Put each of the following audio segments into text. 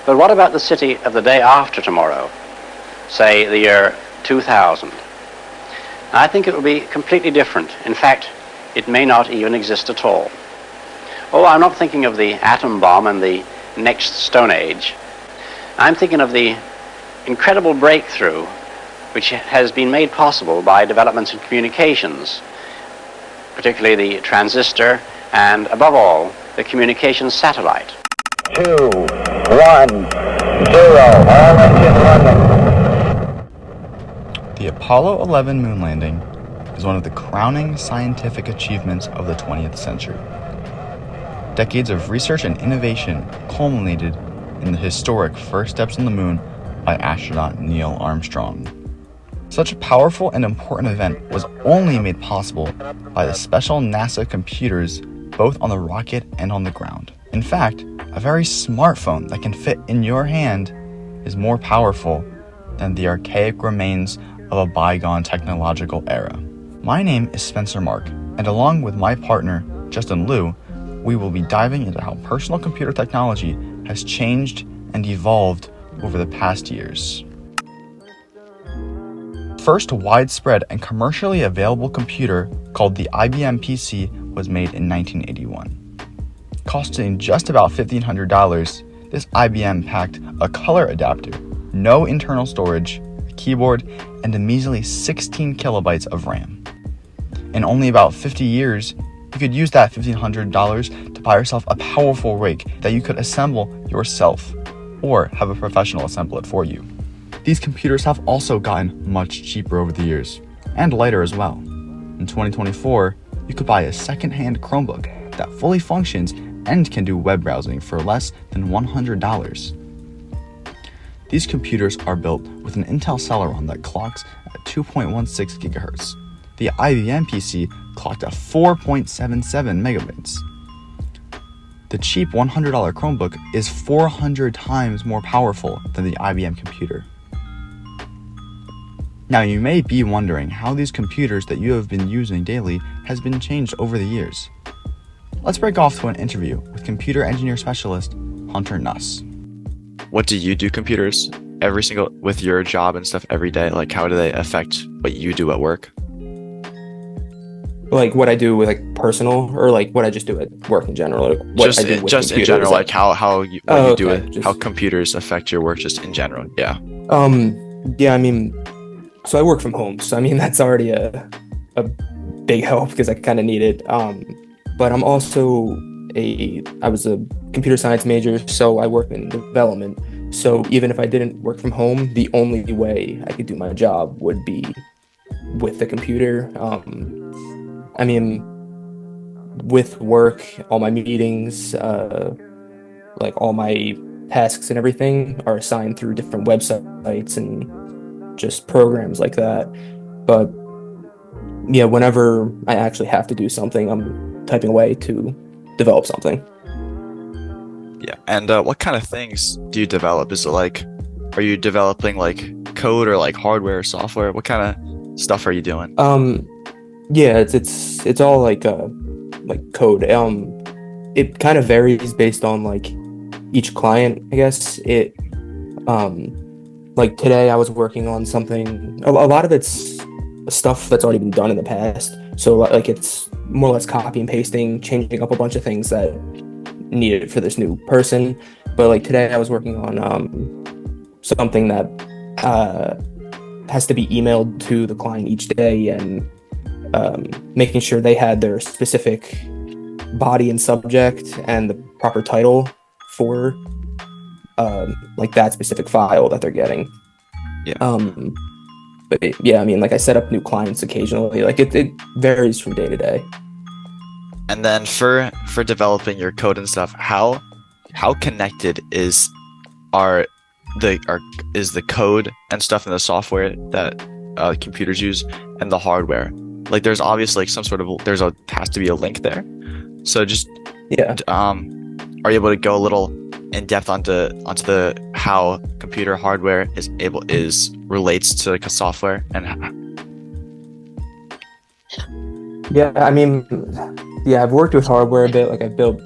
But what about the city of the day after tomorrow, say the year 2000? I think it will be completely different. In fact, it may not even exist at all. Oh, I'm not thinking of the atom bomb and the next Stone Age. I'm thinking of the incredible breakthrough which has been made possible by developments in communications, particularly the transistor and, above all, the communications satellite. 2, 1, 0, all engine running. The Apollo 11 moon landing is one of the crowning scientific achievements of the 20th century. Decades of research and innovation culminated in the historic first steps on the moon by astronaut Neil Armstrong. Such a powerful and important event was only made possible by the special NASA computers both on the rocket and on the ground. In fact, a very smartphone that can fit in your hand is more powerful than the archaic remains of a bygone technological era. My name is Spencer Mark, and along with my partner, Justin Liu, we will be diving into how personal computer technology has changed and evolved over the past years. First widespread and commercially available computer, called the IBM PC, was made in 1981. Costing just about $1,500, this IBM packed a color adapter, no internal storage, a keyboard, and a measly 16 kilobytes of RAM. In only about 50 years, you could use that $1,500 to buy yourself a powerful rig that you could assemble yourself, or have a professional assemble it for you. These computers have also gotten much cheaper over the years, and lighter as well. In 2024, you could buy a second-hand Chromebook that fully functions and can do web browsing for less than $100. These computers are built with an Intel Celeron that clocks at 2.16 GHz. The IBM PC clocked at 4.77 megabits. The cheap $100 Chromebook is 400 times more powerful than the IBM computer. Now, you may be wondering how these computers that you have been using daily has been changed over the years. Let's break off to an interview with computer engineer specialist Hunter Nuss. What do you do computers with your job and stuff every day? Like, how do they affect what you do at work? Like what I do with like personal, or like what I just do at work in general? Like what Just I do with in computers, general, like how you do it, just, how computers affect your work just in general. Yeah. Yeah, I mean, so I work from home, so I mean that's already a big help because I kind of need it. But I'm also I was a computer science major, so I work in development. So even if I didn't work from home, the only way I could do my job would be with the computer. I mean, with work, all my meetings, like all my tasks and everything are assigned through different websites and just programs like that. But yeah, whenever I actually have to do something, I'm typing away to develop something. Yeah. And what kind of things do you develop? Is it like, are you developing like code or like hardware or software? What kind of stuff are you doing? Yeah, it's all like code. It kind of varies based on like each client, I guess. Like today I was working on something, a lot of it's stuff that's already been done in the past. So like it's more or less copy and pasting, changing up a bunch of things that needed for this new person. But like today I was working on something that has to be emailed to the client each day, and making sure they had their specific body and subject and the proper title for like that specific file that they're getting. Yeah. But yeah, I mean, like I set up new clients occasionally. Like it varies from day to day. And then for developing your code and stuff, how connected is the code and stuff in the software that computers use and the hardware? Like there's obviously like some sort of has to be a link there. So just Yeah. are you able to go a little in depth onto the how computer hardware relates to like a software and Yeah, I mean, yeah, I've worked with hardware a bit. Like I've built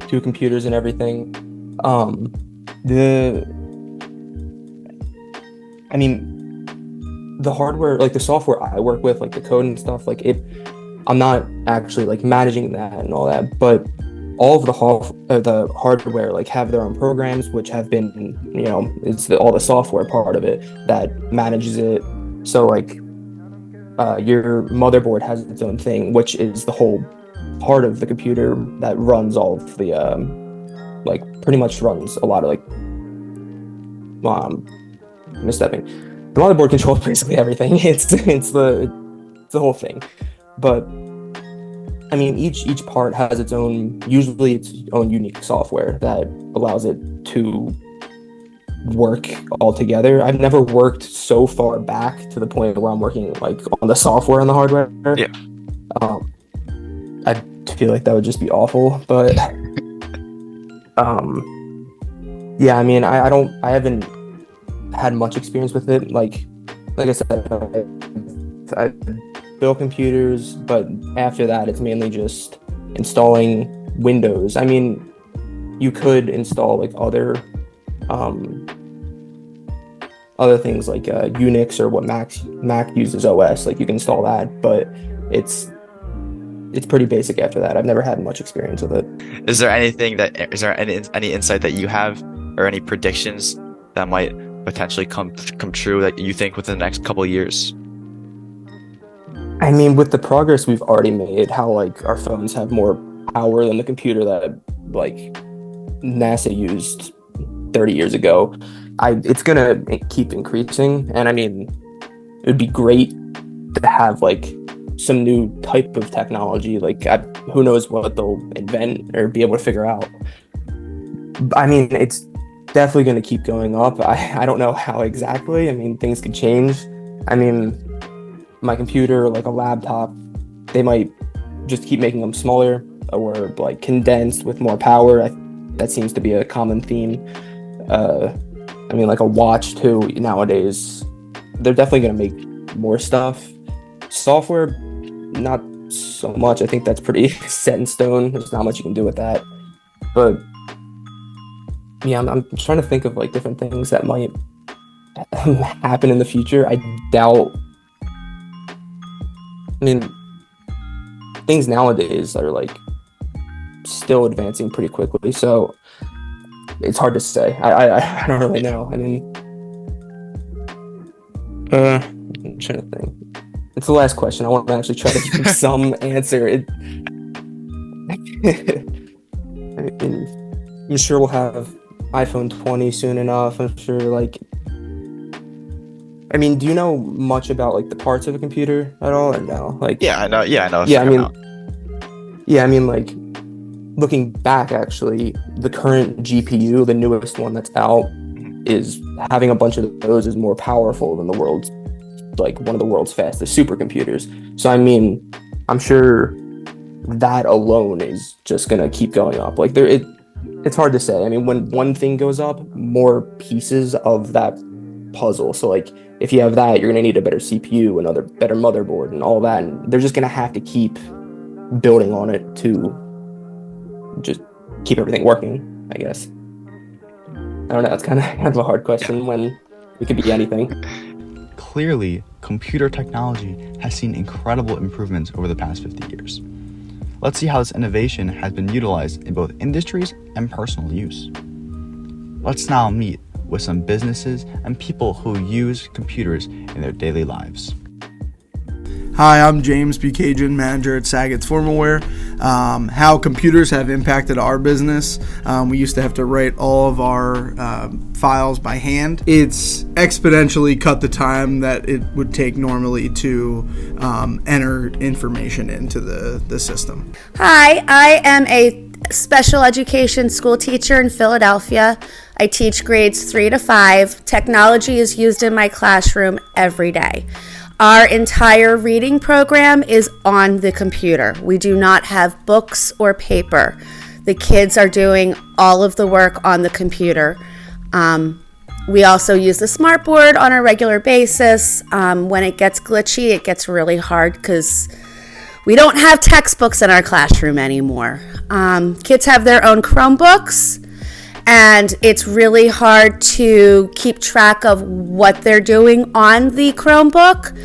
two computers and everything. The, I mean, the hardware, like the software I work with, like the code and stuff, like I'm not actually like managing that and all that, but all of the hardware like have their own programs, which have been, it's all the software part of it that manages it. So like, your motherboard has its own thing, which is the whole part of the computer that runs all of the, like pretty much runs a lot of like, misstepping. The motherboard controls basically everything. It's the whole thing. But I mean, each part has its own unique software that allows it to work all together. I've never worked so far back to the point where I'm working like on the software and the hardware. Yeah. I feel like that would just be awful, but yeah, I mean, I haven't had much experience with it. Like I said, I build computers, but after that, it's mainly just installing Windows. I mean, you could install like other things like Unix or what Mac uses OS. Like you can install that, but it's pretty basic after that. I've never had much experience with it. Is there any insight that you have or any predictions that might potentially come true that you think within the next couple of years? I mean, with the progress we've already made, how like our phones have more power than the computer that like NASA used 30 years ago, it's gonna keep increasing. And I mean, it would be great to have like some new type of technology. Like who knows what they'll invent or be able to figure out. I mean, it's definitely going to keep going up. I don't know how exactly. I mean, things could change. I mean, my computer, like a laptop, they might just keep making them smaller or like condensed with more power. That seems to be a common theme. I mean, like a watch too, nowadays, they're definitely going to make more stuff. Software, not so much. I think that's pretty set in stone. There's not much you can do with that. But yeah, I'm trying to think of like different things that might happen in the future. I doubt. I mean, things nowadays are like still advancing pretty quickly, so it's hard to say. I don't really know. I mean, I'm trying to think. It's the last question. I want to actually try to give some answer. I'm sure we'll have iPhone 20 soon enough. I'm sure, like, I mean, do you know much about like the parts of a computer at all, or no? Like, Yeah, I know. yeah, I mean, like, looking back, actually, the current GPU, the newest one that's out, is having a bunch of those is more powerful than one of the world's fastest supercomputers. So, I mean, I'm sure that alone is just gonna keep going up. Like, it's hard to say. I mean, when one thing goes up, more pieces of that puzzle. So, like, if you have that, you're gonna need a better CPU, another better motherboard, and all that. And they're just gonna have to keep building on it to just keep everything working, I guess. I don't know. It's kind of a hard question when it could be anything. Clearly, computer technology has seen incredible improvements over the past 50 years. Let's see how this innovation has been utilized in both industries and personal use. Let's now meet with some businesses and people who use computers in their daily lives. Hi, I'm James Buchanan, manager at Saget's Formalware. How computers have impacted our business. We used to have to write all of our files by hand. It's exponentially cut the time that it would take normally to enter information into the system. Hi, I am a special education school teacher in Philadelphia. I teach grades 3 to 5. Technology is used in my classroom every day. Our entire reading program is on the computer. We do not have books or paper. The kids are doing all of the work on the computer. We also use the smartboard on a regular basis. When it gets glitchy, it gets really hard because we don't have textbooks in our classroom anymore. Kids have their own Chromebooks, and it's really hard to keep track of what they're doing on the Chromebook.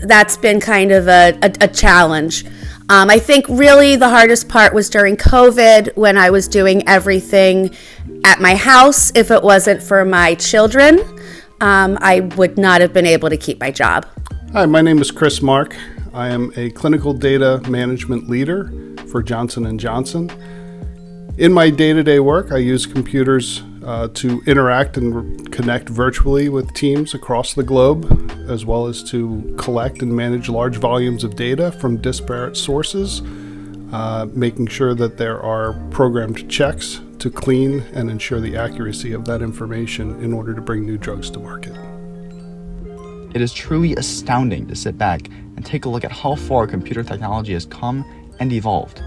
That's been kind of a challenge. I think really the hardest part was during COVID when I was doing everything at my house. If it wasn't for my children, I would not have been able to keep my job. Hi, my name is Chris Mark. I am a clinical data management leader for Johnson & Johnson. In my day-to-day work, I use computers to interact and connect virtually with teams across the globe, as well as to collect and manage large volumes of data from disparate sources, making sure that there are programmed checks to clean and ensure the accuracy of that information in order to bring new drugs to market. It is truly astounding to sit back and take a look at how far computer technology has come and evolved.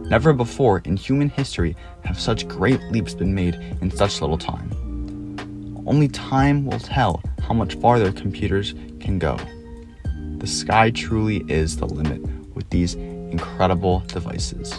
Never before in human history have such great leaps been made in such little time. Only time will tell how much farther computers can go. The sky truly is the limit with these incredible devices.